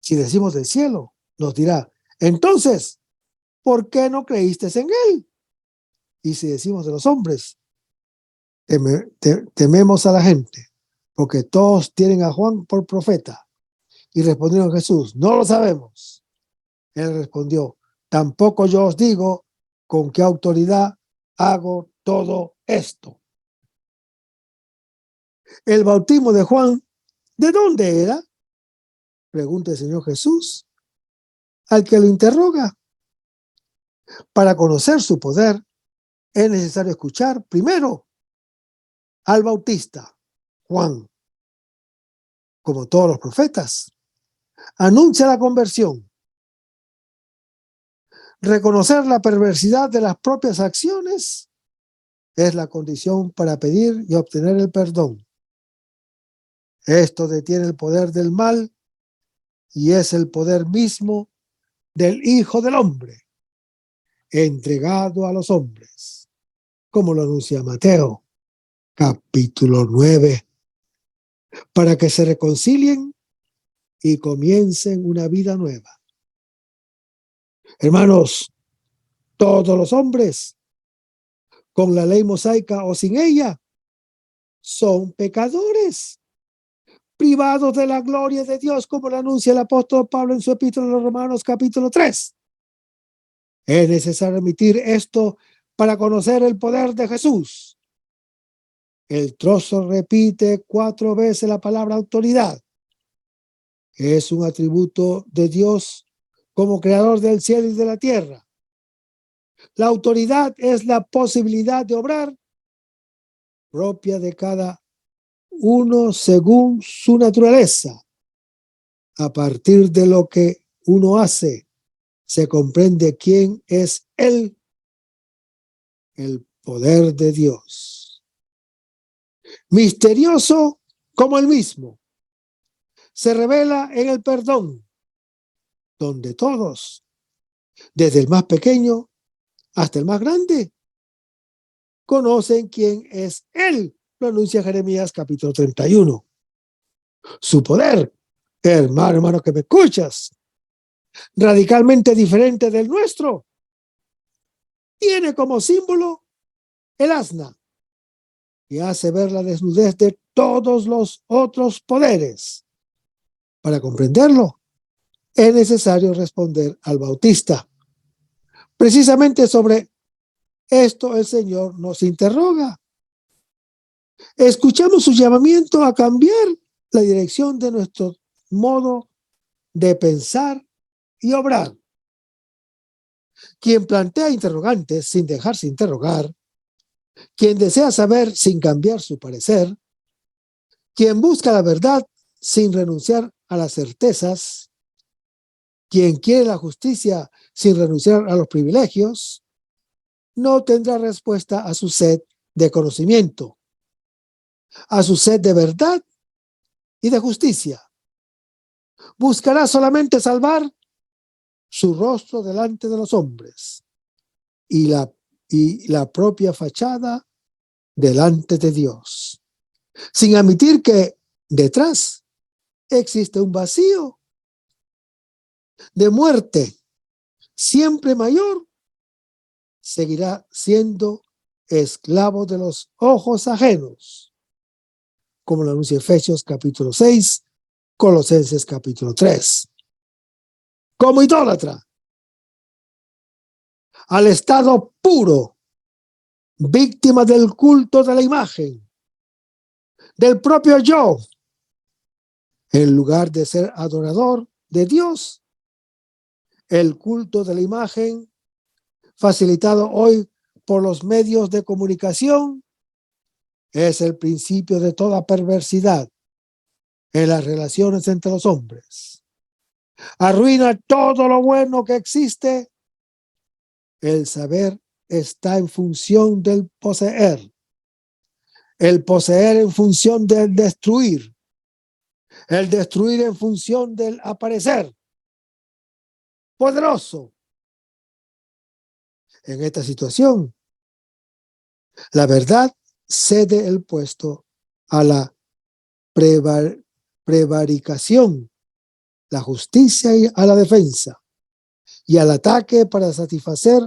Si decimos del cielo, nos dirá: entonces, ¿por qué no creísteis en él? Y si decimos de los hombres, tememos a la gente, porque todos tienen a Juan por profeta. Y respondieron a Jesús, no lo sabemos. Él respondió, tampoco yo os digo con qué autoridad hago todo esto. El bautismo de Juan, ¿de dónde era? Pregunta el Señor Jesús al que lo interroga. Para conocer su poder es necesario escuchar primero al Bautista, Juan. Como todos los profetas, anuncia la conversión. Reconocer la perversidad de las propias acciones es la condición para pedir y obtener el perdón. Esto detiene el poder del mal y es el poder mismo del Hijo del Hombre, entregado a los hombres, como lo anuncia Mateo, capítulo 9, para que se reconcilien y comiencen una vida nueva. Hermanos, todos los hombres, con la ley mosaica o sin ella, son pecadores, privados de la gloria de Dios, como lo anuncia el apóstol Pablo en su epístola a los Romanos capítulo 3. Es necesario admitir esto para conocer el poder de Jesús. El trozo repite 4 veces la palabra autoridad. Es un atributo de Dios como creador del cielo y de la tierra. La autoridad es la posibilidad de obrar propia de cada uno según su naturaleza. A partir de lo que uno hace, se comprende quién es Él, el poder de Dios. Misterioso como el mismo, se revela en el perdón, donde todos, desde el más pequeño hasta el más grande, conocen quién es Él, lo anuncia Jeremías capítulo 31. Su poder, hermano que me escuchas, radicalmente diferente del nuestro, tiene como símbolo el asna, que hace ver la desnudez de todos los otros poderes. Para comprenderlo, es necesario responder al Bautista. Precisamente sobre esto el Señor nos interroga. Escuchamos su llamamiento a cambiar la dirección de nuestro modo de pensar y obrar. Quien plantea interrogantes sin dejarse interrogar, quien desea saber sin cambiar su parecer, quien busca la verdad sin renunciar a las certezas, quien quiere la justicia sin renunciar a los privilegios, no tendrá respuesta a su sed de conocimiento, a su sed de verdad y de justicia. Buscará solamente salvar su rostro delante de los hombres y la propia fachada delante de Dios, sin admitir que detrás existe un vacío de muerte siempre mayor. Seguirá siendo esclavo de los ojos ajenos, como lo anuncia Efesios capítulo 6, Colosenses capítulo 3. Como idólatra, al estado puro, víctima del culto de la imagen, del propio yo, en lugar de ser adorador de Dios. El culto de la imagen, facilitado hoy por los medios de comunicación, es el principio de toda perversidad en las relaciones entre los hombres. Arruina todo lo bueno que existe. El saber está en función del poseer. El poseer en función del destruir. El destruir en función del aparecer poderoso. En esta situación, la verdad cede el puesto a la prevaricación, la justicia y a la defensa, y al ataque para satisfacer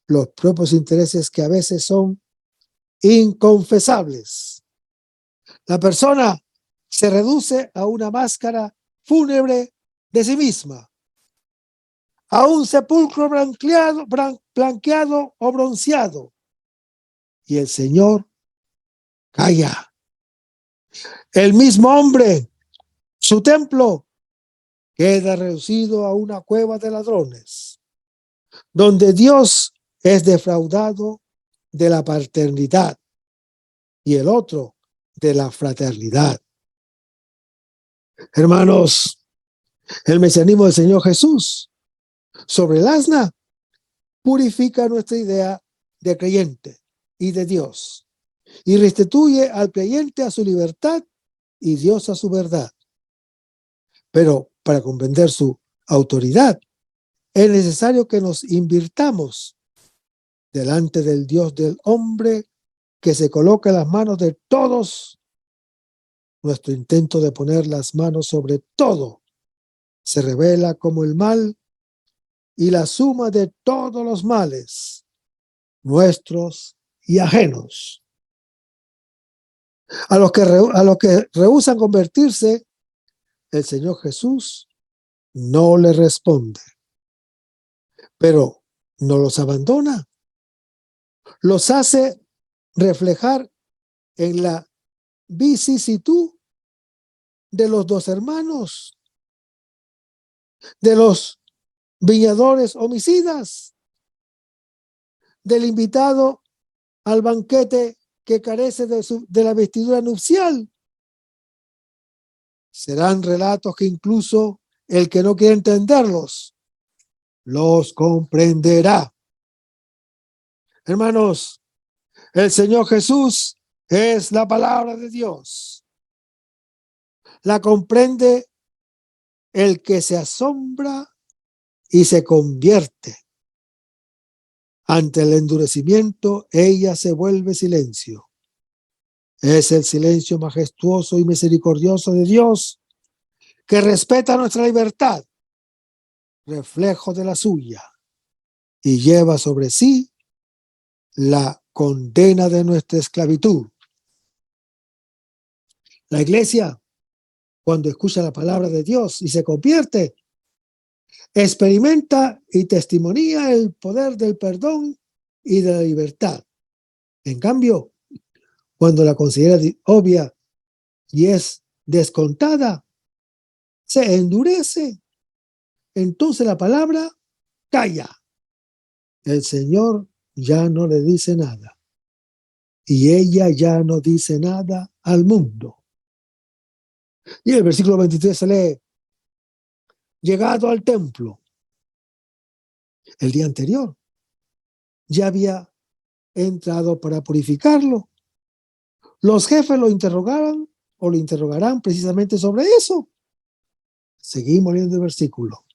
los propios intereses que a veces son inconfesables. La persona se reduce a una máscara fúnebre de sí misma, a un sepulcro blanqueado o bronceado. Y el Señor calla. El mismo hombre, su templo, queda reducido a una cueva de ladrones, donde Dios es defraudado de la paternidad y el otro de la fraternidad. Hermanos, el mesianismo del Señor Jesús sobre el asna purifica nuestra idea de creyente y de Dios y restituye al creyente a su libertad y Dios a su verdad. Pero para comprender su autoridad es necesario que nos invirtamos delante del Dios del hombre que se coloca en las manos de todos. Nuestro intento de poner las manos sobre todo se revela como el mal y la suma de todos los males, nuestros y ajenos. A los que rehúsan convertirse, el Señor Jesús no le responde, pero no los abandona. Los hace reflejar en la vicisitud de los dos hermanos, de los viñadores homicidas, del invitado al banquete que carece de la vestidura nupcial. Serán relatos que incluso el que no quiere entenderlos los comprenderá. Hermanos, el Señor Jesús es la palabra de Dios. La comprende el que se asombra y se convierte. Ante el endurecimiento, ella se vuelve silencio. Es el silencio majestuoso y misericordioso de Dios que respeta nuestra libertad, reflejo de la suya, y lleva sobre sí la condena de nuestra esclavitud. La iglesia, cuando escucha la palabra de Dios y se convierte, experimenta y testimonia el poder del perdón y de la libertad. En cambio, cuando la considera obvia y es descontada, se endurece. Entonces la palabra calla. El Señor ya no le dice nada y ella ya no dice nada al mundo. Y el versículo 23 se lee: llegado al templo, el día anterior ya había entrado para purificarlo. Los jefes lo interrogaron o lo interrogarán precisamente sobre eso. Seguimos leyendo el versículo.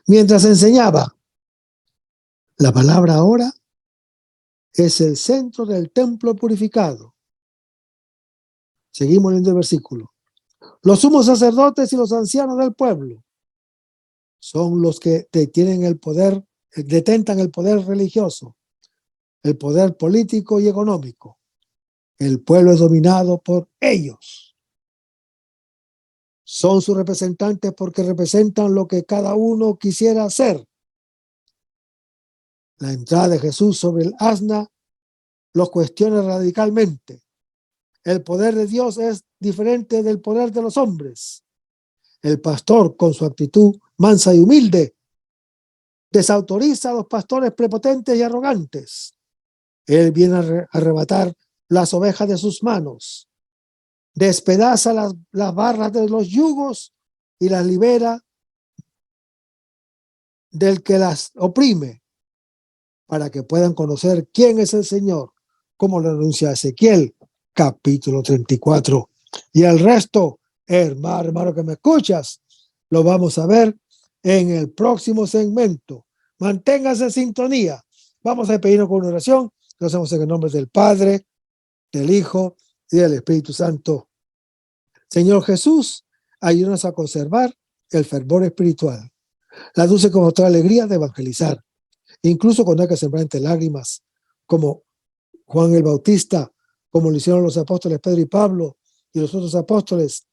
Mientras enseñaba, la palabra ahora es el centro del templo purificado. Seguimos leyendo el versículo. Los sumos sacerdotes y los ancianos del pueblo son los que detentan el poder religioso, el poder político y económico. El pueblo es dominado por ellos. Son sus representantes porque representan lo que cada uno quisiera hacer. La entrada de Jesús sobre el asna los cuestiona radicalmente. El poder de Dios es diferente del poder de los hombres. El pastor, con su actitud mansa y humilde, desautoriza a los pastores prepotentes y arrogantes. Él viene a arrebatar las ovejas de sus manos, despedaza las barras de los yugos y las libera del que las oprime, para que puedan conocer quién es el Señor, como lo anuncia Ezequiel, capítulo 34. Y el resto, hermano que me escuchas, lo vamos a ver en el próximo segmento. Manténgase en sintonía. Vamos a pedirnos con una oración. Lo hacemos en el nombre del Padre, del Hijo y del Espíritu Santo. Señor Jesús, ayúdanos a conservar el fervor espiritual, la dulce como otra alegría de evangelizar, incluso cuando hay que sembrar entre lágrimas, como Juan el Bautista, como lo hicieron los apóstoles Pedro y Pablo y los otros apóstoles,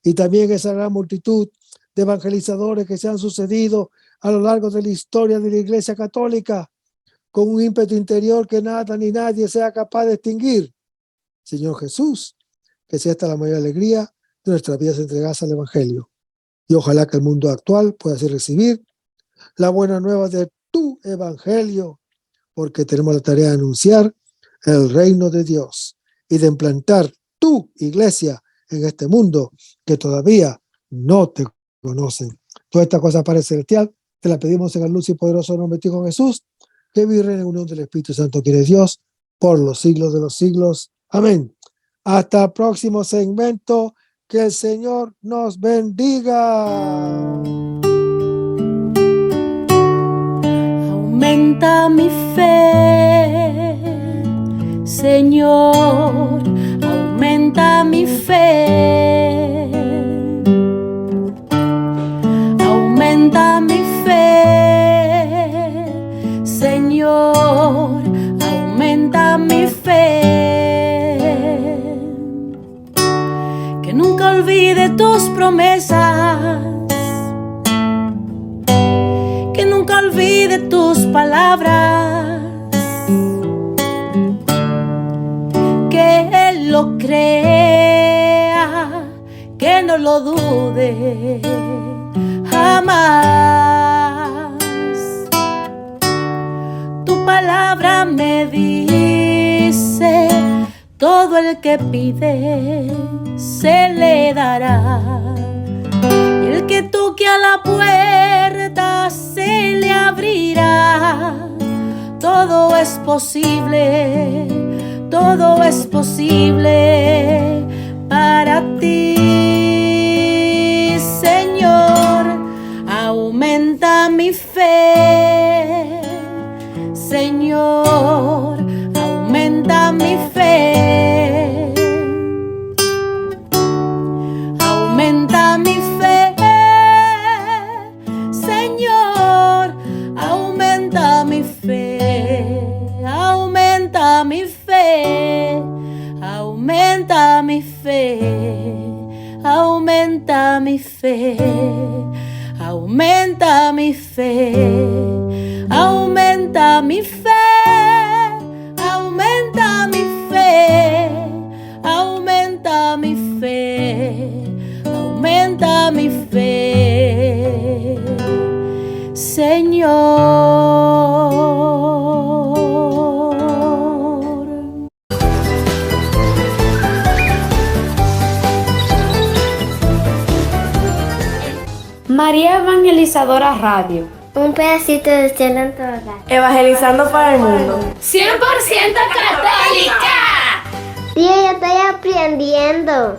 y también esa gran multitud de evangelizadores que se han sucedido a lo largo de la historia de la Iglesia Católica, con un ímpetu interior que nada ni nadie sea capaz de extinguir. Señor Jesús, que sea esta la mayor alegría de nuestras vidas entregadas al Evangelio. Y ojalá que el mundo actual pueda así recibir la buena nueva de tu Evangelio, porque tenemos la tarea de anunciar el reino de Dios y de implantar tu iglesia en este mundo que todavía no te conocen. Toda esta cosa Padre Celestial te la pedimos en el luz y poderoso nombre de tu Hijo Jesús, que vive en unión del Espíritu Santo, que es Dios, por los siglos de los siglos. Amén. Hasta el próximo segmento. Que el Señor nos bendiga. Aumenta mi fe, Señor, aumenta mi fe. Aumenta mi fe, Señor, aumenta mi fe. Que nunca olvide tus promesas, que nunca olvide tus palabras, que Él lo crea, que no lo dude jamás. Tu palabra me dice: todo el que pide se le dará, y el que toque a la puerta se le abrirá. Todo es posible para ti, Señor. Aumenta mi fe, Señor, aumenta mi fe. Aumenta mi fe, Señor, aumenta mi fe. Aumenta mi fe, aumenta mi fe. Aumenta mi fe, aumenta mi fe. Aumenta mi fe, aumenta mi fe. Aumenta mi fe, aumenta mi fe, Señor. María Evangelizadora Radio. Un pedacito de cielo en tu hogar. Evangelizando para el mundo. 100% católica. Sí, yo estoy aprendiendo.